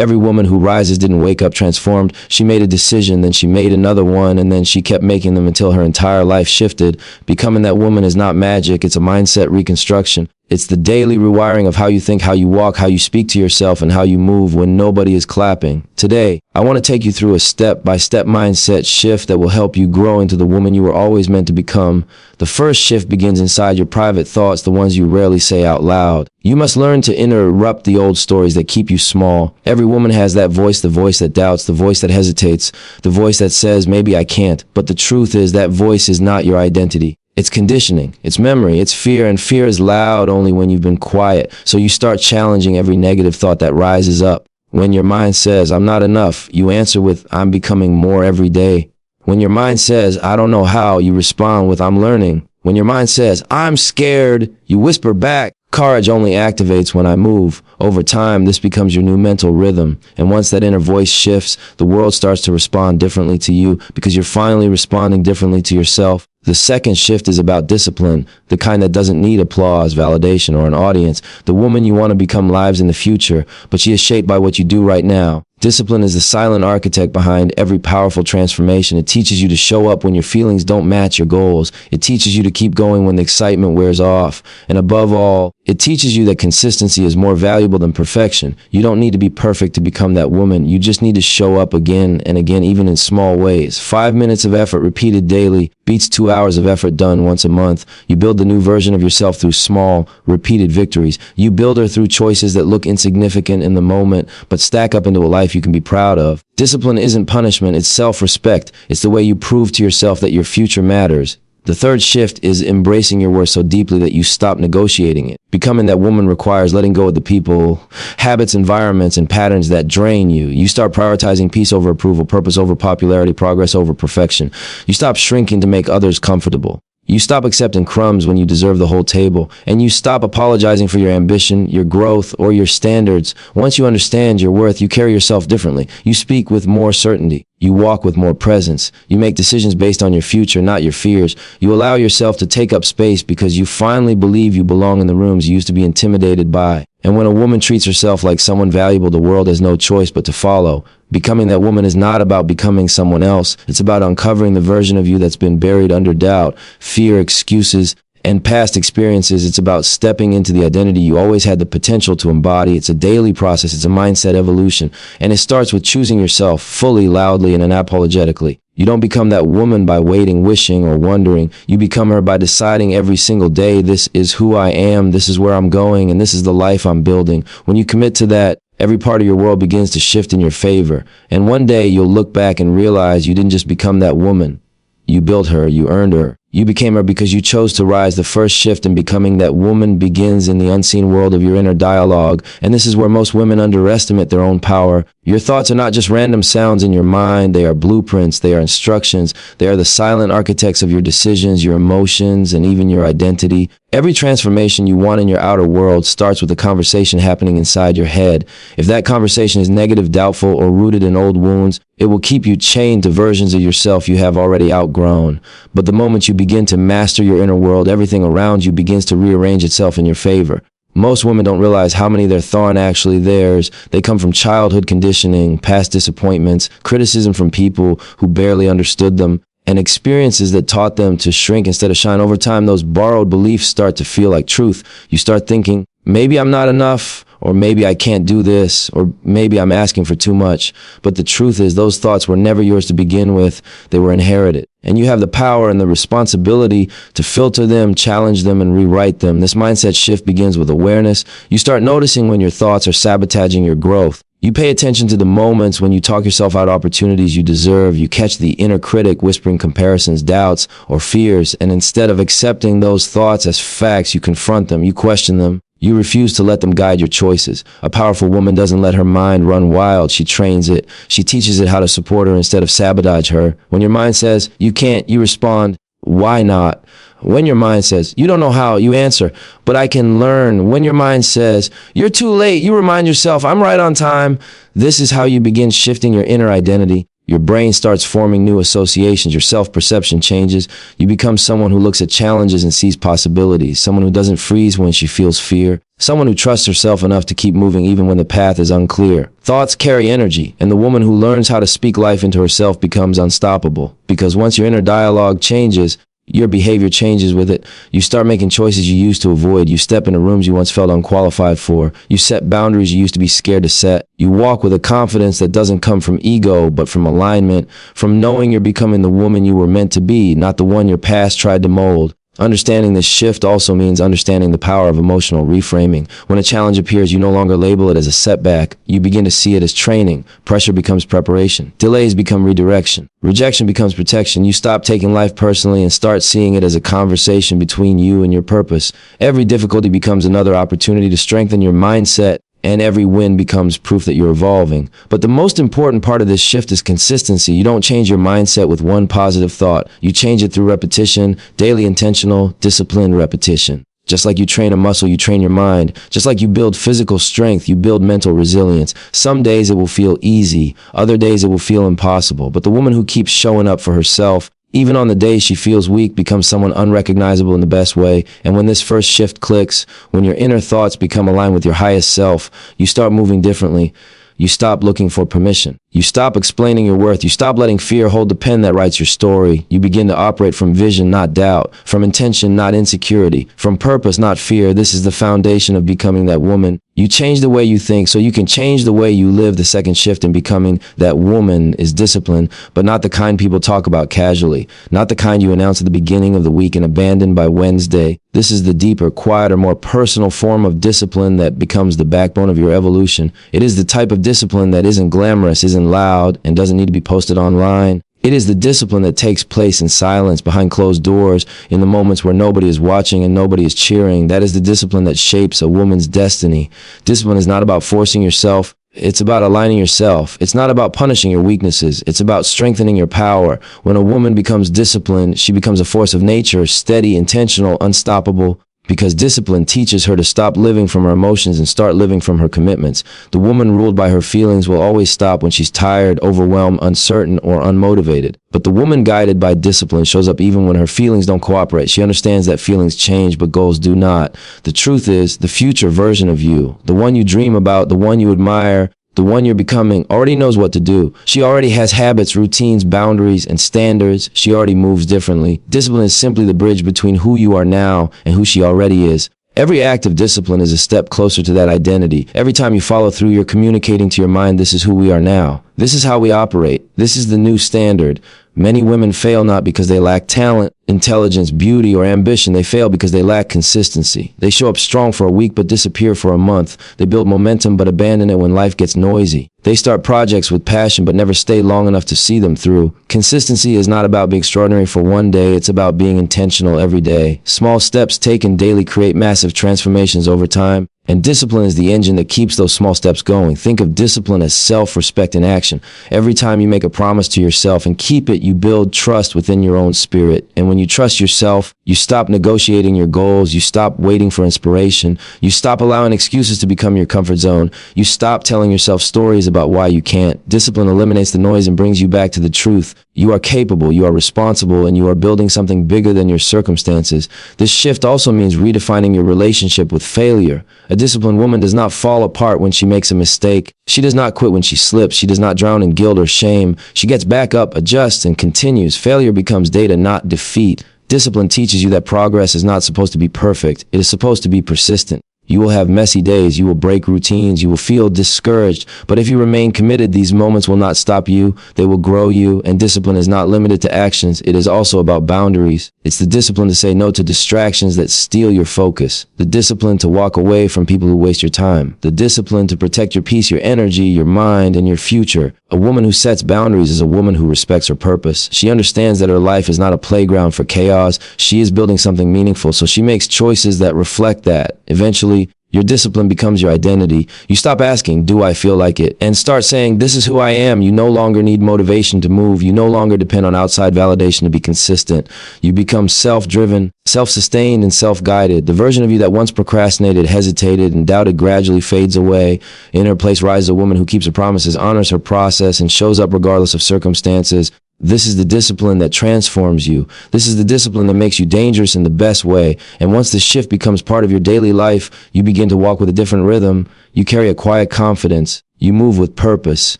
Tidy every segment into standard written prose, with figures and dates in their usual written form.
Every woman who rises didn't wake up transformed. She made a decision, then she made another one, and then she kept making them until her entire life shifted. Becoming that woman is not magic, it's a mindset reconstruction. It's the daily rewiring of how you think, how you walk, how you speak to yourself, and how you move when nobody is clapping. Today, I want to take you through a step-by-step mindset shift that will help you grow into the woman you were always meant to become. The first shift begins inside your private thoughts, the ones you rarely say out loud. You must learn to interrupt the old stories that keep you small. Every woman has that voice, the voice that doubts, the voice that hesitates, the voice that says, maybe I can't. But the truth is that voice is not your identity. It's conditioning, it's memory, it's fear, and fear is loud only when you've been quiet. So you start challenging every negative thought that rises up. When your mind says, I'm not enough, you answer with, I'm becoming more every day. When your mind says, I don't know how, you respond with, I'm learning. When your mind says, I'm scared, you whisper back, courage only activates when I move. Over time, this becomes your new mental rhythm. And once that inner voice shifts, the world starts to respond differently to you because you're finally responding differently to yourself. The second shift is about discipline, the kind that doesn't need applause, validation, or an audience. The woman you want to become lives in the future, but she is shaped by what you do right now. Discipline is the silent architect behind every powerful transformation. It teaches you to show up when your feelings don't match your goals. It teaches you to keep going when the excitement wears off. And above all, it teaches you that consistency is more valuable than perfection. You don't need to be perfect to become that woman. You just need to show up again and again, even in small ways. 5 minutes of effort repeated daily beats 2 hours of effort done once a month. You build the new version of yourself through small, repeated victories. You build her through choices that look insignificant in the moment, but stack up into a life you can be proud of. Discipline isn't punishment, it's self-respect. It's the way you prove to yourself that your future matters. The third shift is embracing your worth so deeply that you stop negotiating it. Becoming that woman requires letting go of the people, habits, environments, and patterns that drain you. You start prioritizing peace over approval, purpose over popularity, progress over perfection. You stop shrinking to make others comfortable. You stop accepting crumbs when you deserve the whole table, and you stop apologizing for your ambition, your growth, or your standards. Once you understand your worth, you carry yourself differently. You speak with more certainty. You walk with more presence. You make decisions based on your future, not your fears. You allow yourself to take up space because you finally believe you belong in the rooms you used to be intimidated by. And when a woman treats herself like someone valuable, the world has no choice but to follow. Becoming that woman is not about becoming someone else. It's about uncovering the version of you that's been buried under doubt, fear, excuses, and past experiences. It's about stepping into the identity you always had the potential to embody. It's a daily process. It's a mindset evolution. And it starts with choosing yourself fully, loudly, and unapologetically. You don't become that woman by waiting, wishing, or wondering. You become her by deciding every single day, this is who I am, this is where I'm going, and this is the life I'm building. When you commit to that, every part of your world begins to shift in your favor. And one day you'll look back and realize you didn't just become that woman. You built her, you earned her. You became her because you chose to rise. The first shift in becoming that woman begins in the unseen world of your inner dialogue. And this is where most women underestimate their own power. Your thoughts are not just random sounds in your mind. They are blueprints. They are instructions. They are the silent architects of your decisions, your emotions, and even your identity. Every transformation you want in your outer world starts with a conversation happening inside your head. If that conversation is negative, doubtful, or rooted in old wounds, it will keep you chained to versions of yourself you have already outgrown. But the moment you begin to master your inner world, everything around you begins to rearrange itself in your favor. Most women don't realize how many of their thoughts are actually theirs. They come from childhood conditioning, past disappointments, criticism from people who barely understood them, and experiences that taught them to shrink instead of shine. Over time, those borrowed beliefs start to feel like truth. You start thinking, maybe I'm not enough, or maybe I can't do this, or maybe I'm asking for too much. But the truth is, those thoughts were never yours to begin with. They were inherited. And you have the power and the responsibility to filter them, challenge them, and rewrite them. This mindset shift begins with awareness. You start noticing when your thoughts are sabotaging your growth. You pay attention to the moments when you talk yourself out of opportunities you deserve. You catch the inner critic whispering comparisons, doubts, or fears. And instead of accepting those thoughts as facts, you confront them, you question them. You refuse to let them guide your choices. A powerful woman doesn't let her mind run wild. She trains it. She teaches it how to support her instead of sabotage her. When your mind says, you can't, you respond, why not? When your mind says, you don't know how, you answer, but I can learn. When your mind says, you're too late, you remind yourself, I'm right on time. This is how you begin shifting your inner identity. Your brain starts forming new associations. Your self-perception changes. You become someone who looks at challenges and sees possibilities. Someone who doesn't freeze when she feels fear. Someone who trusts herself enough to keep moving even when the path is unclear. Thoughts carry energy, and the woman who learns how to speak life into herself becomes unstoppable. Because once your inner dialogue changes, your behavior changes with it. You start making choices you used to avoid. You step into rooms you once felt unqualified for. You set boundaries you used to be scared to set. You walk with a confidence that doesn't come from ego, but from alignment, from knowing you're becoming the woman you were meant to be, not the one your past tried to mold. Understanding this shift also means understanding the power of emotional reframing. When a challenge appears, you no longer label it as a setback. You begin to see it as training. Pressure becomes preparation. Delays become redirection. Rejection becomes protection. You stop taking life personally and start seeing it as a conversation between you and your purpose. Every difficulty becomes another opportunity to strengthen your mindset, and every win becomes proof that you're evolving. But the most important part of this shift is consistency. You don't change your mindset with one positive thought. You change it through repetition, daily intentional, disciplined repetition. Just like you train a muscle, you train your mind. Just like you build physical strength, you build mental resilience. Some days it will feel easy. Other days it will feel impossible. But the woman who keeps showing up for herself, even on the days she feels weak, becomes someone unrecognizable in the best way. And when this first shift clicks, when your inner thoughts become aligned with your highest self, you start moving differently. You stop looking for permission. You stop explaining your worth. You stop letting fear hold the pen that writes your story. You begin to operate from vision, not doubt, from intention, not insecurity, from purpose, not fear. This is the foundation of becoming that woman. You change the way you think so you can change the way you live. The second shift in becoming that woman is discipline, but not the kind people talk about casually, not the kind you announce at the beginning of the week and abandon by Wednesday. This is the deeper, quieter, more personal form of discipline that becomes the backbone of your evolution. It is the type of discipline that isn't glamorous, isn't loud, and doesn't need to be posted online. It is the discipline that takes place in silence, behind closed doors, in the moments where nobody is watching and nobody is cheering. That is the discipline that shapes a woman's destiny. Discipline is not about forcing yourself. It's about aligning yourself. It's not about punishing your weaknesses. It's about strengthening your power. When a woman becomes disciplined, she becomes a force of nature, steady, intentional, unstoppable. Because discipline teaches her to stop living from her emotions and start living from her commitments. The woman ruled by her feelings will always stop when she's tired, overwhelmed, uncertain, or unmotivated. But the woman guided by discipline shows up even when her feelings don't cooperate. She understands that feelings change, but goals do not. The truth is, the future version of you, the one you dream about, the one you admire, the one you're becoming, already knows what to do. She already has habits, routines, boundaries, and standards. She already moves differently. Discipline is simply the bridge between who you are now and who she already is. Every act of discipline is a step closer to that identity. Every time you follow through, you're communicating to your mind, this is who we are now. This is how we operate. This is the new standard. Many women fail not because they lack talent, intelligence, beauty, or ambition. They fail because they lack consistency. They show up strong for a week but disappear for a month. They build momentum but abandon it when life gets noisy. They start projects with passion but never stay long enough to see them through. Consistency is not about being extraordinary for one day. It's about being intentional every day. Small steps taken daily create massive transformations over time. And discipline is the engine that keeps those small steps going. Think of discipline as self-respect in action. Every time you make a promise to yourself and keep it, you build trust within your own spirit. And when you trust yourself, you stop negotiating your goals. You stop waiting for inspiration. You stop allowing excuses to become your comfort zone. You stop telling yourself stories about why you can't. Discipline eliminates the noise and brings you back to the truth. You are capable, you are responsible, and you are building something bigger than your circumstances. This shift also means redefining your relationship with failure. A disciplined woman does not fall apart when she makes a mistake. She does not quit when she slips. She does not drown in guilt or shame. She gets back up, adjusts, and continues. Failure becomes data, not defeat. Discipline teaches you that progress is not supposed to be perfect. It is supposed to be persistent. You will have messy days, you will break routines, you will feel discouraged. But if you remain committed, these moments will not stop you. They will grow you. And discipline is not limited to actions. It is also about boundaries. It's the discipline to say no to distractions that steal your focus. The discipline to walk away from people who waste your time. The discipline to protect your peace, your energy, your mind, and your future. A woman who sets boundaries is a woman who respects her purpose. She understands that her life is not a playground for chaos. She is building something meaningful, so she makes choices that reflect that. Eventually, your discipline becomes your identity. You stop asking, do I feel like it? And start saying, this is who I am. You no longer need motivation to move. You no longer depend on outside validation to be consistent. You become self-driven, self-sustained, and self-guided. The version of you that once procrastinated, hesitated, and doubted gradually fades away. In her place rises a woman who keeps her promises, honors her process, and shows up regardless of circumstances. This is the discipline that transforms you. This is the discipline that makes you dangerous in the best way. And once the shift becomes part of your daily life, you begin to walk with a different rhythm. You carry a quiet confidence. You move with purpose.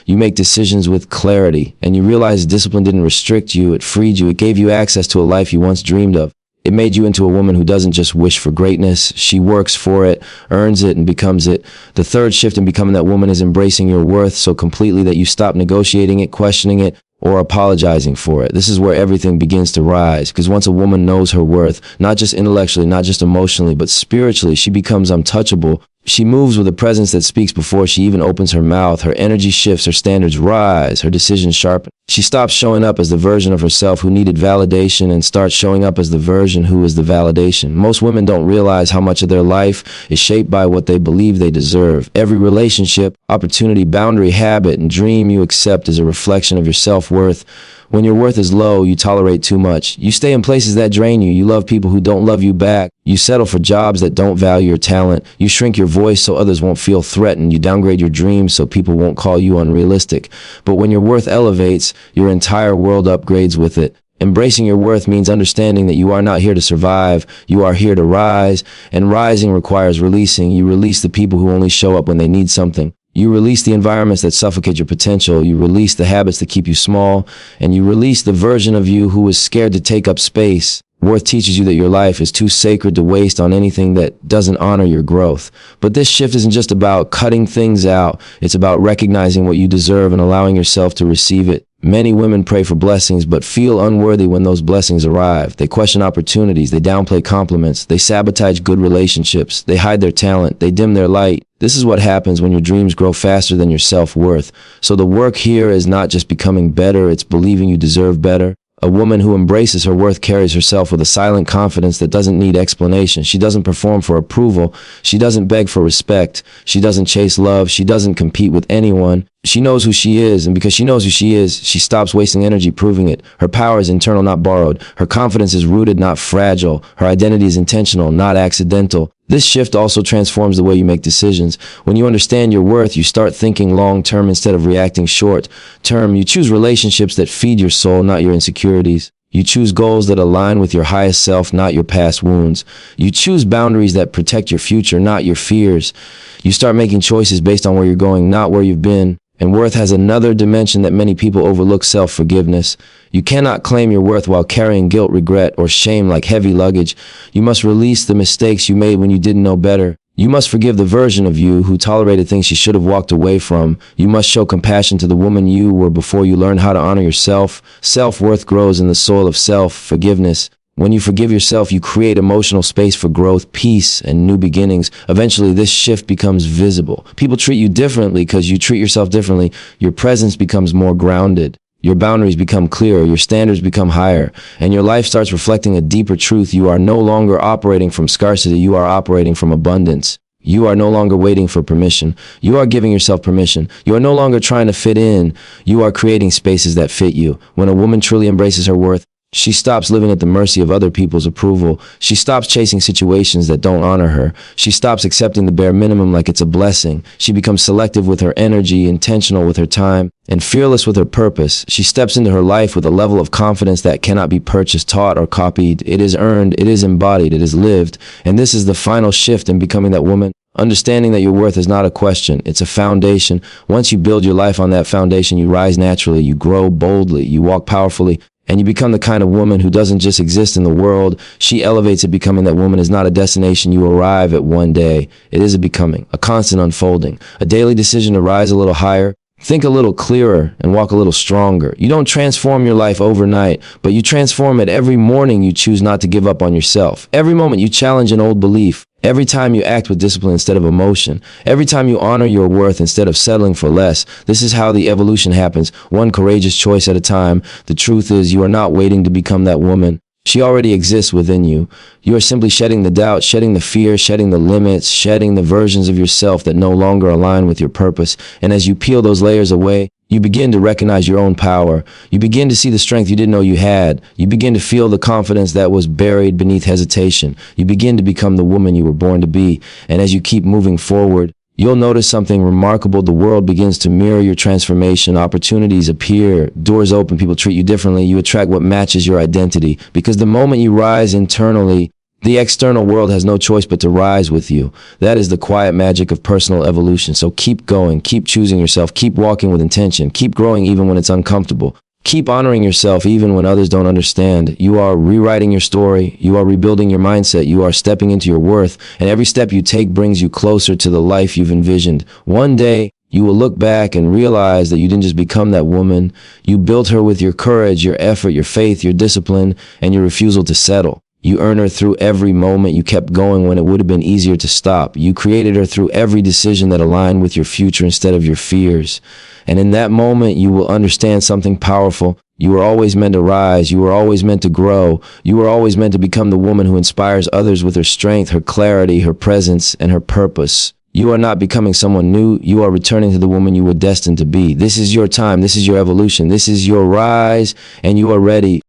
You make decisions with clarity. And you realize discipline didn't restrict you. It freed you. It gave you access to a life you once dreamed of. It made you into a woman who doesn't just wish for greatness. She works for it, earns it, and becomes it. The third shift in becoming that woman is embracing your worth so completely that you stop negotiating it, questioning it, or apologizing for it. This is where everything begins to rise, because once a woman knows her worth, not just intellectually, not just emotionally, but spiritually, she becomes untouchable. She moves with a presence that speaks before she even opens her mouth. Her energy shifts, her standards rise, her decisions sharpen. She stops showing up as the version of herself who needed validation and starts showing up as the version who is the validation. Most women don't realize how much of their life is shaped by what they believe they deserve. Every relationship, opportunity, boundary, habit, and dream you accept is a reflection of your self-worth. When your worth is low, you tolerate too much. You stay in places that drain you. You love people who don't love you back. You settle for jobs that don't value your talent. You shrink your voice so others won't feel threatened. You downgrade your dreams so people won't call you unrealistic. But when your worth elevates, your entire world upgrades with it. Embracing your worth means understanding that you are not here to survive. You are here to rise. And rising requires releasing. You release the people who only show up when they need something. You release the environments that suffocate your potential. You release the habits that keep you small. And you release the version of you who is scared to take up space. Worth teaches you that your life is too sacred to waste on anything that doesn't honor your growth. But this shift isn't just about cutting things out. It's about recognizing what you deserve and allowing yourself to receive it. Many women pray for blessings, but feel unworthy when those blessings arrive. They question opportunities. They downplay compliments. They sabotage good relationships. They hide their talent. They dim their light. This is what happens when your dreams grow faster than your self-worth. So the work here is not just becoming better, it's believing you deserve better. A woman who embraces her worth carries herself with a silent confidence that doesn't need explanation. She doesn't perform for approval. She doesn't beg for respect. She doesn't chase love. She doesn't compete with anyone. She knows who she is, and because she knows who she is, she stops wasting energy proving it. Her power is internal, not borrowed. Her confidence is rooted, not fragile. Her identity is intentional, not accidental. This shift also transforms the way you make decisions. When you understand your worth, you start thinking long-term instead of reacting short-term. You choose relationships that feed your soul, not your insecurities. You choose goals that align with your highest self, not your past wounds. You choose boundaries that protect your future, not your fears. You start making choices based on where you're going, not where you've been. And worth has another dimension that many people overlook: self-forgiveness. You cannot claim your worth while carrying guilt, regret, or shame like heavy luggage. You must release the mistakes you made when you didn't know better. You must forgive the version of you who tolerated things she should have walked away from. You must show compassion to the woman you were before you learned how to honor yourself. Self-worth grows in the soil of self-forgiveness. When you forgive yourself, you create emotional space for growth, peace, and new beginnings. Eventually, this shift becomes visible. People treat you differently because you treat yourself differently. Your presence becomes more grounded. Your boundaries become clearer. Your standards become higher. And your life starts reflecting a deeper truth. You are no longer operating from scarcity. You are operating from abundance. You are no longer waiting for permission. You are giving yourself permission. You are no longer trying to fit in. You are creating spaces that fit you. When a woman truly embraces her worth, she stops living at the mercy of other people's approval. She stops chasing situations that don't honor her. She stops accepting the bare minimum like it's a blessing. She becomes selective with her energy, intentional with her time, and fearless with her purpose. She steps into her life with a level of confidence that cannot be purchased, taught, or copied. It is earned, it is embodied, it is lived. And this is the final shift in becoming that woman. Understanding that your worth is not a question, it's a foundation. Once you build your life on that foundation, you rise naturally, you grow boldly, you walk powerfully, and you become the kind of woman who doesn't just exist in the world. She elevates it. Becoming that woman is not a destination you arrive at one day. It is a becoming, a constant unfolding, a daily decision to rise a little higher, think a little clearer, and walk a little stronger. You don't transform your life overnight, but you transform it every morning. You choose not to give up on yourself. Every moment you challenge an old belief. Every time you act with discipline instead of emotion. Every time you honor your worth instead of settling for less. This is how the evolution happens, one courageous choice at a time. The truth is, you are not waiting to become that woman. She already exists within you. You are simply shedding the doubt, shedding the fear, shedding the limits, shedding the versions of yourself that no longer align with your purpose. And as you peel those layers away, you begin to recognize your own power. You begin to see the strength you didn't know you had. You begin to feel the confidence that was buried beneath hesitation. You begin to become the woman you were born to be. And as you keep moving forward, You'll notice something remarkable. The world begins to mirror your transformation. Opportunities appear, doors open, people treat you differently. You attract what matches your identity. Because the moment you rise internally, the external world has no choice but to rise with you. That is the quiet magic of personal evolution. So keep going, keep choosing yourself, keep walking with intention, keep growing even when it's uncomfortable. Keep honoring yourself even when others don't understand. You are rewriting your story. You are rebuilding your mindset. You are stepping into your worth. And every step you take brings you closer to the life you've envisioned. One day, you will look back and realize that you didn't just become that woman. You built her with your courage, your effort, your faith, your discipline, and your refusal to settle. You earned her through every moment you kept going when it would have been easier to stop. You created her through every decision that aligned with your future instead of your fears. And in that moment, you will understand something powerful. You were always meant to rise. You were always meant to grow. You were always meant to become the woman who inspires others with her strength, her clarity, her presence, and her purpose. You are not becoming someone new. You are returning to the woman you were destined to be. This is your time. This is your evolution. This is your rise, and you are ready.